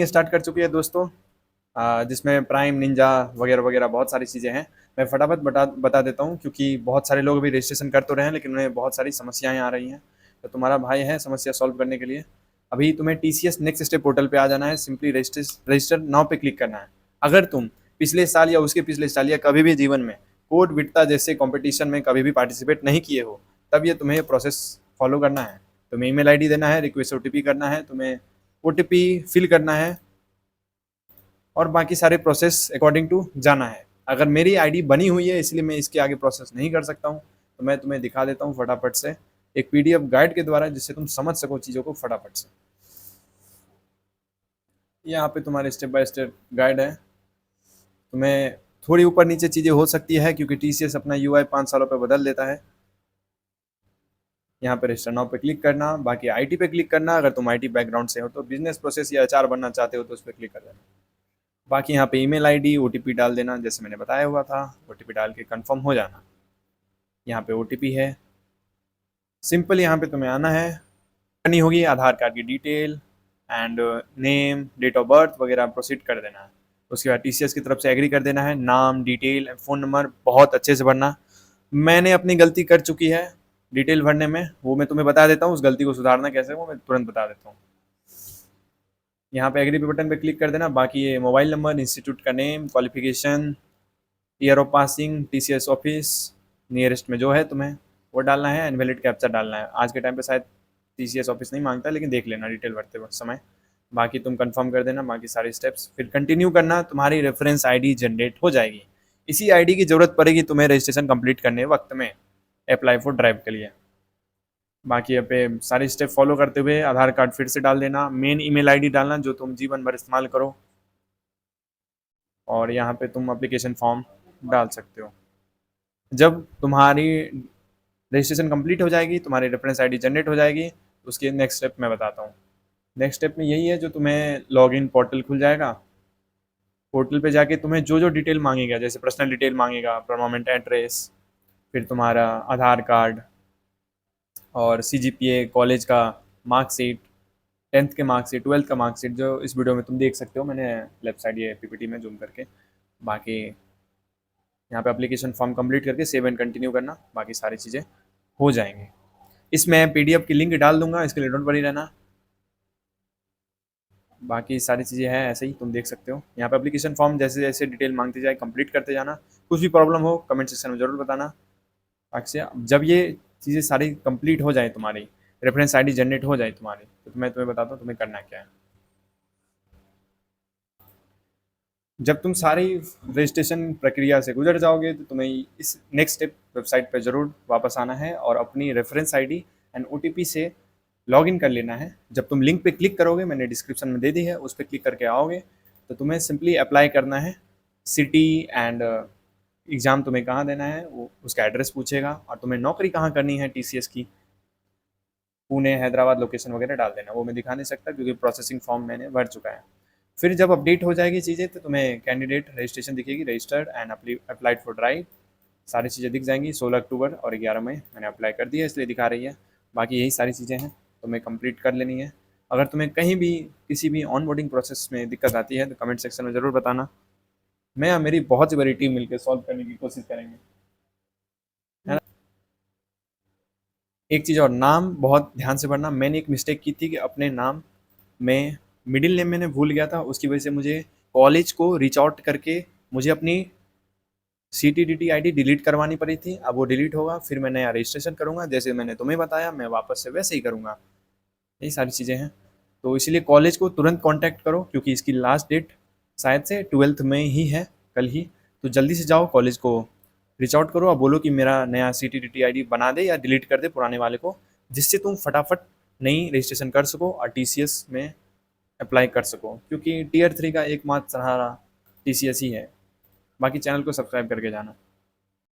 Start कर चुकी है दोस्तों, जिसमें प्राइम निंजा वगैरह वगैरह बहुत सारी चीज़ें हैं। मैं फटाफट बता देता हूँ, क्योंकि बहुत सारे लोग अभी रजिस्ट्रेशन कर तो रहे हैं लेकिन उन्हें बहुत सारी समस्याएं आ रही हैं। तो तुम्हारा भाई है समस्या सॉल्व करने के लिए। अभी तुम्हें TCS नेक्स्ट स्टेप पोर्टल पे आ जाना है, सिंपली रजिस्टर नाउ पे क्लिक करना है। अगर तुम पिछले साल या उसके पिछले साल या कभी भी जीवन में कोड विड्ता जैसे कॉम्पिटिशन में कभी भी पार्टिसिपेट नहीं किए हो, तब ये तुम्हें प्रोसेस फॉलो करना है। तुम्हें ईमेल आईडी देना है, रिक्वेस्ट OTP करना है, तुम्हें OTP फिल करना है और बाकी सारे प्रोसेस अकॉर्डिंग टू जाना है। अगर मेरी आईडी बनी हुई है इसलिए मैं इसके आगे प्रोसेस नहीं कर सकता हूँ, तो मैं तुम्हें दिखा देता हूँ फटाफट से एक PDF गाइड के द्वारा, जिससे तुम समझ सको चीज़ों को फटाफट से। यहाँ पे तुम्हारे स्टेप बाय स्टेप गाइड है। तुम्हें थोड़ी ऊपर नीचे चीज़ें हो सकती है क्योंकि TCS अपना UI 5 सालों पे बदल देता है। यहाँ पे रजिस्टर नाउ पे क्लिक करना, बाकी IT पे क्लिक करना। अगर तुम IT बैकग्राउंड से हो तो बिजनेस प्रोसेस या HR बनना चाहते हो तो उस पर क्लिक कर देना। बाकी यहाँ पे ईमेल आईडी OTP डाल देना, जैसे मैंने बताया हुआ था। OTP डाल के कंफर्म हो जाना। यहाँ पे OTP है, सिंपल यहाँ पे तुम्हें आना है, करनी होगी आधार कार्ड की detail and name, date of birth वगैरह प्रोसीड कर देना है। उसके बाद TCS की तरफ से एग्री कर देना है। नाम, डिटेल, फ़ोन नंबर बहुत अच्छे से भरना। मैंने अपनी गलती कर चुकी है डिटेल भरने में, वो मैं तुम्हें बता देता हूँ। उस गलती को सुधारना कैसे वो मैं तुरंत बता देता हूँ। यहाँ पे एग्री पे बटन पे क्लिक कर देना। बाकी ये मोबाइल नंबर, इंस्टीट्यूट का name, qualification, year of passing, TCS office nearest में जो है तुम्हें वो डालना है। एंड वैलिड कैप्चा डालना है। आज के टाइम पे शायद TCS ऑफिस नहीं मांगता, लेकिन देख लेना डिटेल भरते वक्त समय। बाकी तुम कंफर्म कर देना बाकी सारे स्टेप्स, फिर कंटिन्यू करना। तुम्हारी रेफरेंस आईडी जनरेट हो जाएगी। इसी आईडी की ज़रूरत पड़ेगी तुम्हें रजिस्ट्रेशन कंप्लीट करने वक्त में, अप्लाई फॉर ड्राइव के लिए। बाकी यहाँ पे सारे स्टेप फॉलो करते हुए आधार कार्ड फिर से डाल देना। मेन ईमेल आईडी डालना जो तुम जीवन भर इस्तेमाल करो, और यहाँ पे तुम एप्लीकेशन फॉर्म डाल सकते हो। जब तुम्हारी रजिस्ट्रेशन कंप्लीट हो जाएगी, तुम्हारी रेफरेंस आईडी जनरेट हो जाएगी, उसके नेक्स्ट स्टेप मैं बताता हूँ। नेक्स्ट स्टेप में यही है, जो तुम्हें लॉगिन पोर्टल खुल जाएगा। पोर्टल पे जाके तुम्हें जो जो डिटेल मांगेगा, जैसे पर्सनल डिटेल मांगेगा, परमानेंट एड्रेस, फिर तुम्हारा आधार कार्ड और CGPA, कॉलेज का मार्कशीट, 10th के मार्कशीट, 12th का मार्कशीट, जो इस वीडियो में तुम देख सकते हो। मैंने लेफ्ट साइड ये PPT में जूम करके। बाकी यहाँ पे एप्लीकेशन फॉर्म कंप्लीट करके सेव एंड कंटिन्यू करना, बाकी सारी चीज़ें हो जाएंगी। इसमें PDF की लिंक डाल दूंगा, इसके लिए डोंट वरी रहना। बाकी सारी चीज़ें हैं ऐसे ही, तुम देख सकते हो। यहाँ पे एप्लीकेशन फॉर्म जैसे जैसे डिटेल मांगती जाए कंप्लीट करते जाना। कुछ भी प्रॉब्लम हो कमेंट सेक्शन में ज़रूर बताना। अक्षय, जब ये चीज़ें सारी कंप्लीट हो जाए, तुम्हारी रेफरेंस आईडी जनरेट हो जाए तुम्हारी, तो मैं तुम्हें बताता हूँ तुम्हें करना क्या है। जब तुम सारी रजिस्ट्रेशन प्रक्रिया से गुजर जाओगे तो तुम्हें इस नेक्स्ट स्टेप वेबसाइट पर ज़रूर वापस आना है और अपनी रेफरेंस आईडी एंड OTP से लॉगिन कर लेना है। जब तुम लिंक पे क्लिक करोगे, मैंने डिस्क्रिप्शन में दे दी है, उस पर क्लिक करके आओगे तो तुम्हें सिंपली अप्लाई करना है। सिटी एंड एग्ज़ाम तुम्हें कहाँ देना है वो उसका एड्रेस पूछेगा, और तुम्हें नौकरी कहाँ करनी है TCS की, पुणे, हैदराबाद लोकेशन वगैरह डाल देना। वो मैं दिखा नहीं सकता क्योंकि प्रोसेसिंग फॉर्म मैंने भर चुका है। फिर जब अपडेट हो जाएगी चीज़ें तो तुम्हें कैंडिडेट रजिस्ट्रेशन दिखेगी, registered and applied for drive, सारी चीज़ें दिख जाएंगी। 16 अक्टूबर और 11 मई मैंने अप्लाई कर दिया, इसलिए दिखा रही है। बाकी यही सारी चीज़ें हैं, तुम्हें कंप्लीट कर लेनी है। अगर तुम्हें कहीं भी किसी भी ऑनबोर्डिंग प्रोसेस में दिक्कत आती है तो कमेंट सेक्शन में ज़रूर बताना। मैं और मेरी बहुत सी बड़ी टीम मिलकर सॉल्व करने की कोशिश करेंगे, है ना। एक चीज़ और, नाम बहुत ध्यान से पढ़ना। मैंने एक मिस्टेक की थी कि अपने नाम में मिडिल नेम मैंने भूल गया था, उसकी वजह से मुझे कॉलेज को रीच आउट करके मुझे अपनी CTDT ID डिलीट करवानी पड़ी थी। अब वो डिलीट होगा, फिर मैं नया रजिस्ट्रेशन करूँगा, जैसे मैंने तुम्हें बताया मैं वापस से वैसे ही करूँगा। यही सारी चीज़ें हैं, तो इसीलिए कॉलेज को तुरंत कांटेक्ट करो, क्योंकि इसकी लास्ट डेट शायद से 12th में ही है, कल ही। तो जल्दी से जाओ कॉलेज को रीच आउट करो और बोलो कि मेरा नया CTDT ID बना दे या डिलीट कर दे पुराने वाले को, जिससे तुम फटाफट नई रजिस्ट्रेशन कर सको और TCS में अप्लाई कर सको, क्योंकि Tier 3 का एकमात्र सहारा TCS ही है। बाकी चैनल को सब्सक्राइब करके जाना।